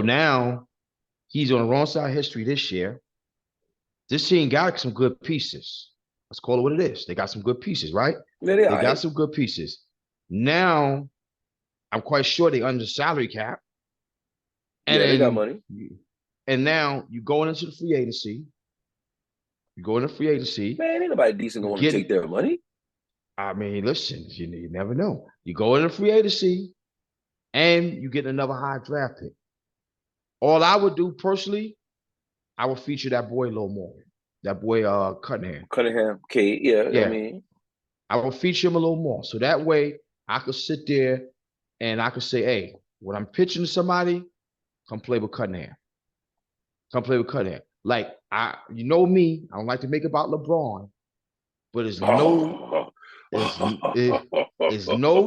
now he's on the wrong side of history this year. This team got some good pieces. Let's call it what it is. They got some good pieces, right? Yeah, they They all got right. some good pieces. Now, I'm quite sure they under salary cap. And Yeah, they got then, money. and now you going into the free agency. You go into free agency. Man, ain't nobody decent You going to take get, their money. I mean, listen, you never know. You go into free agency and you get another high draft pick. All I would do personally, I would feature that boy a little more. That boy, Cunningham. Cunningham, K, yeah, I Yeah, mean, I will feature him a little more. So that way I could sit there and I could say, hey, when I'm pitching to somebody, come play with Cunningham. Come play with Cunningham. Like you know me, I don't like to make it about LeBron, but there's no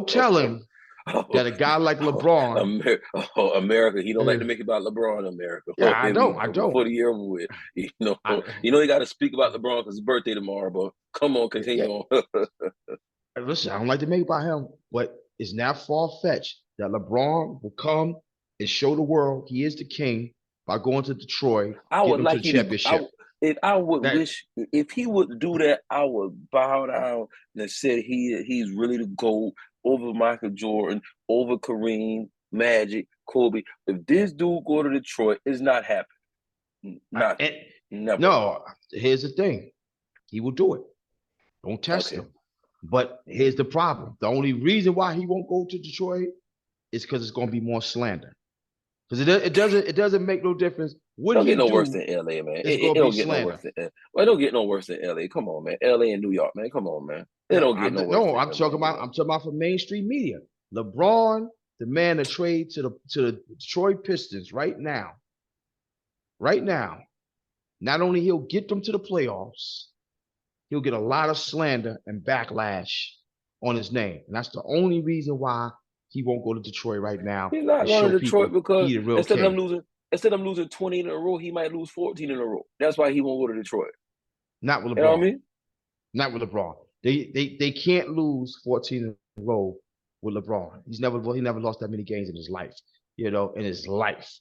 telling that a guy like LeBron, America. He don't like uh, to make it about LeBron. America. yeah, I Before don't. the year over with, I he got to speak about LeBron because his birthday tomorrow. But come on, yeah, continue on. listen, I don't like to make it about him, but it's not far fetched that LeBron will come and show the world he is the king by going to Detroit, I getting would them to like the you to. championship. If I would That wish if he would do that, I would bow down and say he's really the GOAT over Michael Jordan, over Kareem, Magic, Kobe. If this dude go to Detroit, it's not happening. I, Not and, never. no, here's the thing. He will do it. Don't test Okay. him. But here's the problem. The only reason why he won't go to Detroit is because it's going to be more slander. Because it doesn't make no difference It what don't get he no worse do. than LA, man. It's It going to be don't get no worse slander. than well, it don't get no worse than LA. Come on, man. LA and New York, man. Come on, man. It don't get no worse No, than I'm LA talking and New about York. I'm talking about for mainstream media. LeBron, the man to trade to the Detroit Pistons right now. Right now, not only he'll get them to the playoffs, he'll get a lot of slander and backlash on his name. And that's the only reason why he won't go to Detroit right now He's not and going show to Detroit people because he the real king. instead of losing 20 in a row, he might lose 14 in a row. That's why he won't go to Detroit. Not with You know what I LeBron. mean? Not with LeBron. They can't lose 14 in a row with LeBron. He never lost that many games in his life. In his life.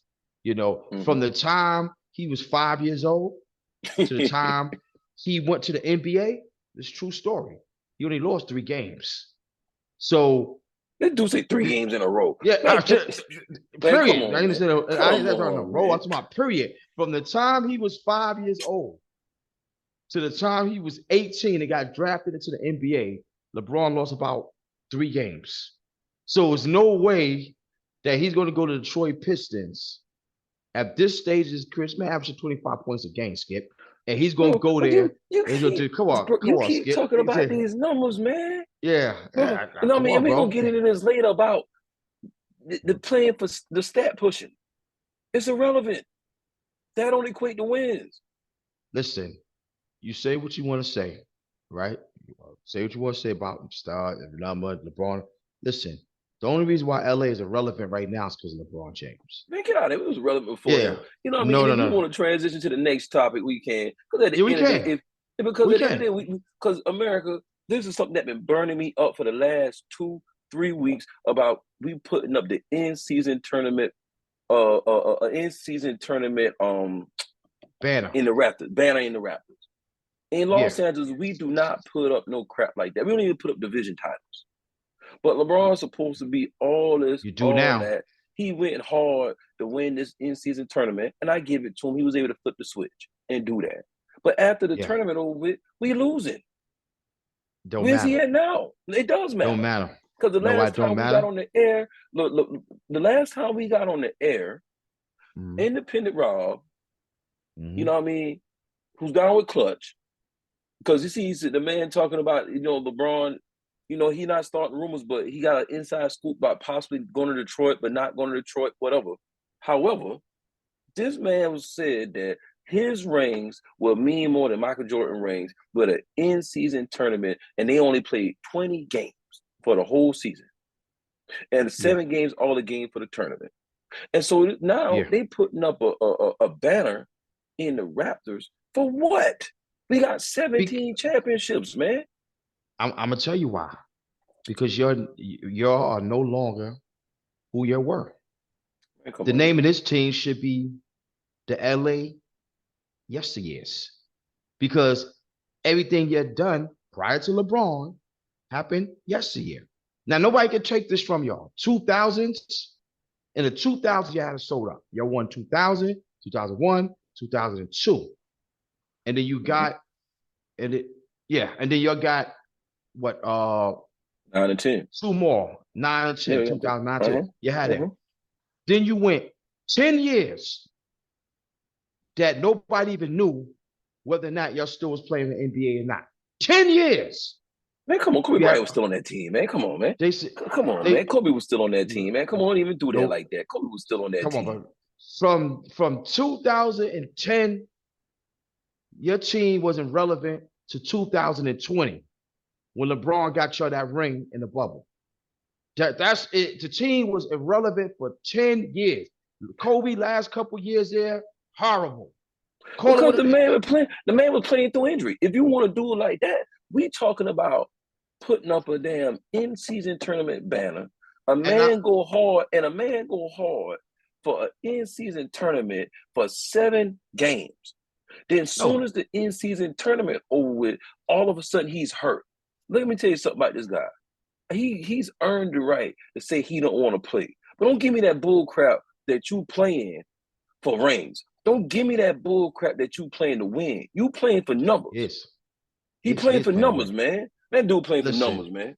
From the time he was 5 years old to the time he went to the NBA, it's a true story. He only lost 3 games. So Let's do say 3 games in a row. yeah, Man, man, come period. I on, didn't man. say I Come didn't say on the on, roll. I'm man. talking about period. From the time he was 5 years old to the time he was 18 and got drafted into the NBA, LeBron lost about 3 games. So there's no way that he's going to go to the Detroit Pistons at this stage of his career. Man, averaging 25 points a game, Skip, and he's going to Bro, go but there and he's going to do. Come you on, keep Skip. talking He about said, these numbers, man. yeah, Bro, you know what I come mean? And on, we're gonna bro. get into this later about the playing for the stat pushing. It's irrelevant. That don't equate to wins. Listen, you say what you want to say, right? Say what you want to say about Star, number, LeBron. Listen, the only reason why LA is irrelevant right now is because of LeBron James. Man, get out of it. It was relevant before Yeah. him. You know what I mean? No, And no, if we no. want to transition to the next topic, we can. Because at the Yeah, we end of the day, can. if because We at the end of can. the day, because America, this is something that's been burning me up for the last 2-3 weeks about we putting up the in-season tournament, in-season tournament, Banner. in the Raptors, banner in the Raptors. In Yeah. Los Angeles, we do not put up no crap like that. We don't even put up division titles. But LeBron's supposed to be all this, You do all now. that. He went hard to win this in-season tournament, and I give it to him. He was able to flip the switch and do that. But after the Yeah. tournament over with, we losing. Don't Where's he matter. at now? It does Don't matter. matter. Because the No, I last don't time we got matter. on the air, look, the last time we got on the air, Mm-hmm. Independent Rob, you Mm-hmm. know what I mean, who's down with Clutch, because you see, the man talking about, LeBron, he not starting rumors, but he got an inside scoop about possibly going to Detroit, but not going to Detroit, whatever. However, this man was said that his rings will mean more than Michael Jordan rings with an in-season tournament, and they only played 20 games for the whole season, and Yeah. 7 games all the game for the tournament. And so now Yeah. they putting up a banner in the Raptors for what? We got Be- 17 championships, man. I'm gonna tell you why. Because you are no longer who you were. The name of this team should be the LA Yesteryears, because everything you had done prior to LeBron happened yesteryear. Now, nobody can take this from y'all. 2000s, in the 2000s, you had it sold up. You won 2000, 2001, 2002. And then you got, and then you got what, 9 and 10. Two more, 9 and 10, 2009, 10. You had it. Then you went 10 years that nobody even knew whether or not y'all still was playing in the NBA or not. 10 years. Man, come on. Kobe Bryant was still on that team, man. Come on, man. Man. Kobe was still on that team, man. Come on, don't even do that like that. Kobe was still on that team. On, from 2010, your team wasn't relevant to 2020 when LeBron got you that ring in the bubble. That's it. The team was irrelevant for 10 years. Kobe last couple years there, horrible. Because the man was playing through injury. If you want to do it like that, we talking about putting up a damn in-season tournament banner. A man go hard for an in-season tournament for 7 games. Then soon as the in-season tournament over with, all of a sudden he's hurt. Let me tell you something about this guy. He's earned the right to say he don't want to play. But don't give me that bull crap that you playing for rings. Don't give me that bull crap that you playing to win. You playing for numbers. Yes. He playing for numbers, man. That dude playing for numbers, man.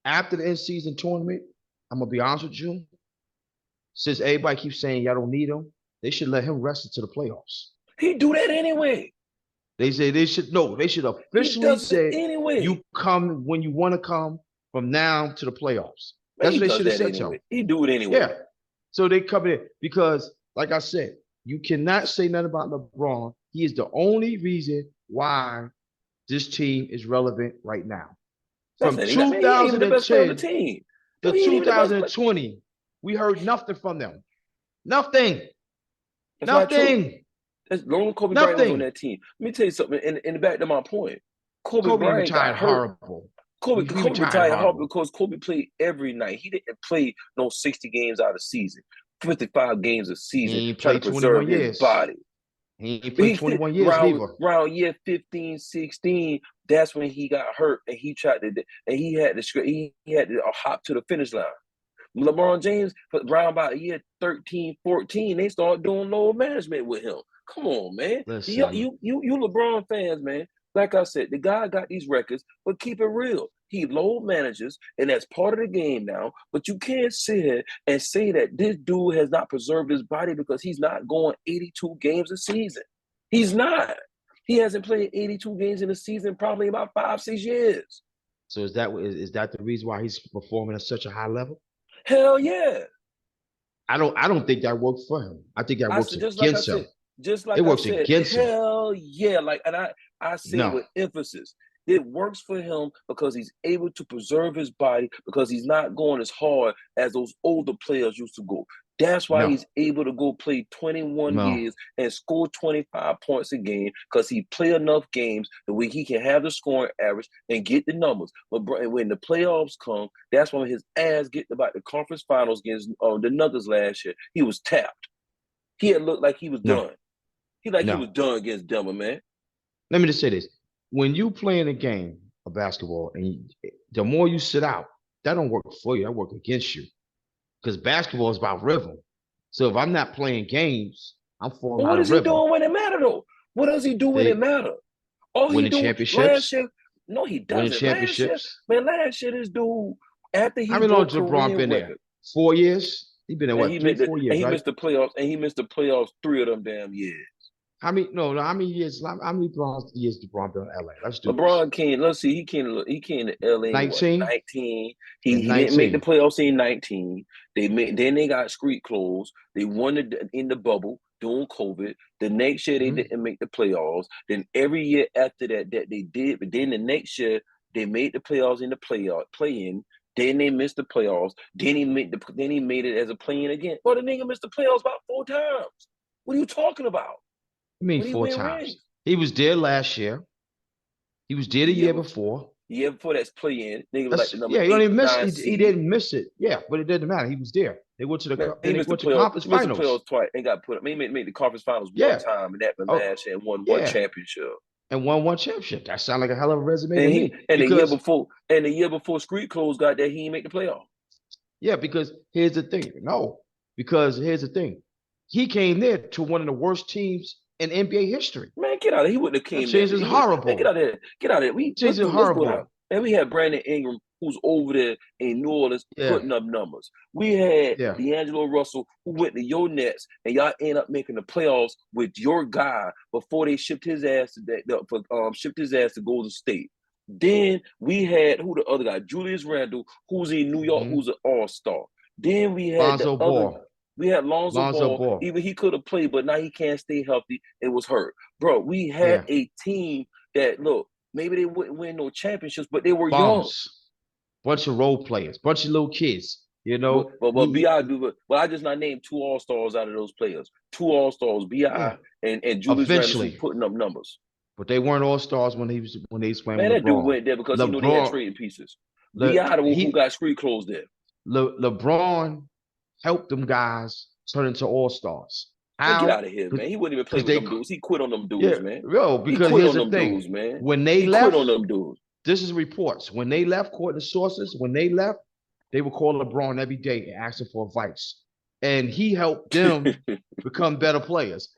After the in-season tournament, I'm going to be honest with you. Since everybody keeps saying y'all don't need him, they should let him rest into the playoffs. He do that anyway. They say they should officially say anyway. You come when you want to come from now to the playoffs. That's what they should have said to him. He do it anyway. Yeah. So they come in because, like I said, you cannot say nothing about LeBron. He is the only reason why this team is relevant right now. From 2010 to 2020, we heard nothing from them. Nothing. That's long Kobe Bryant was on that team. Let me tell you something. In the back to my point, Kobe Bryant got hurt. Kobe retired horrible because Kobe played every night. He didn't play no 60 games out of season, 55 games a season, trying to preserve his body. He played 21 years around year 15, 16, that's when he got hurt and he tried to, and he had to hop to the finish line. LeBron James, around about year 13, 14, they started doing load management with him. Come on, man. You LeBron fans, man. Like I said, the guy got these records, but keep it real. He load manages, and that's part of the game now. But you can't sit here and say that this dude has not preserved his body because he's not going 82 games a season. He's not. He hasn't played 82 games in a season probably about 5-6 years. So is that the reason why he's performing at such a high level? Hell yeah. I don't think that worked for him. I think that works against him. Just like it works against him. Hell yeah. I say it with emphasis. It works for him because he's able to preserve his body because he's not going as hard as those older players used to go. That's why he's able to go play 21 years and score 25 points a game because he play enough games the way he can have the scoring average and get the numbers. But when the playoffs come, that's when his ass get about the conference finals against the Nuggets last year. He was tapped. He had looked like he was done. He was done against Denver, man. Let me just say this. When you playing a game of basketball and the more you sit out, that don't work for you. That work against you. Because basketball is about rhythm. So if I'm not playing games, I'm falling out of rhythm. What is he doing when it matter, though? What does he do when it matter? Winning championships? Last year, no, he doesn't. Winning championships? Last year, this dude, after he how many years LeBron been there? 4 years? He been there, what, 3-4 years, and he missed the playoffs, and he missed the playoffs 3 of them damn years. How many years LeBron been in LA? Let's do LeBron came. Let's see. He came to LA. 19. 19. He didn't make the playoffs in 19. Then they got street clothes. They won in the bubble during COVID. The next year they didn't make the playoffs. Then every year after that they did. But then the next year they made the playoffs in the play-in. Then they missed the playoffs. Then he made it as a play-in again. Well, the nigga missed the playoffs about 4 times. What are you talking about? I mean, 4 times. He was there last year. He was there the year before. The year before that's play-in. Nigga was like the number Yeah, he 8, only missed. 9 He seed. didn't miss it. Yeah, but it didn't matter. He was there. They went to the. Man, Then he they missed went the to playoffs. conference He missed the finals. playoffs twice and got put up. He made the conference finals one Yeah. time, and that been Oh, last year and won one championship. And won one championship. That sounds like a hell of a resume And to he me. and Because the year before Street Clothes got there, he didn't make the playoff. yeah, because here's the thing. No, because here's the thing. He came there to one of the worst teams in NBA history. Man, get out of here. He wouldn't have That came there. change is horrible. Man, get out of there. Get out of there. Let's go out. And we had Brandon Ingram, who's over there in New Orleans putting up numbers. We had D'Angelo Russell, who went to your Nets, and y'all end up making the playoffs with your guy before they shipped his ass to Golden State. Then we had who the other guy, Julius Randle, who's in New York, who's an all-star. Then we had Lonzo Ball. We had Lonzo Ball. Even he could have played, but now he can't stay healthy. It was hurt. Bro, we had a team that, look, maybe they wouldn't win no championships, but they were young. Bunch of role players, bunch of little kids, you know. But I just not named 2 all-stars out of those players. 2 all-stars, B.I. and Julius Randle putting up numbers. But they weren't all-stars when they was playing with LeBron. That dude went there because he knew they had trading pieces. B.I. who got Street Clothes there. LeBron helped them guys turn into all-stars. Man, get out of here, man. He wouldn't even play with them dudes. He quit on them dudes, man. Yo, because here's the thing. Dudes, man. When they left, quit on them dudes. This is reports. When they left, according to sources, when they left, they would call LeBron every day and ask him for advice. And he helped them become better players.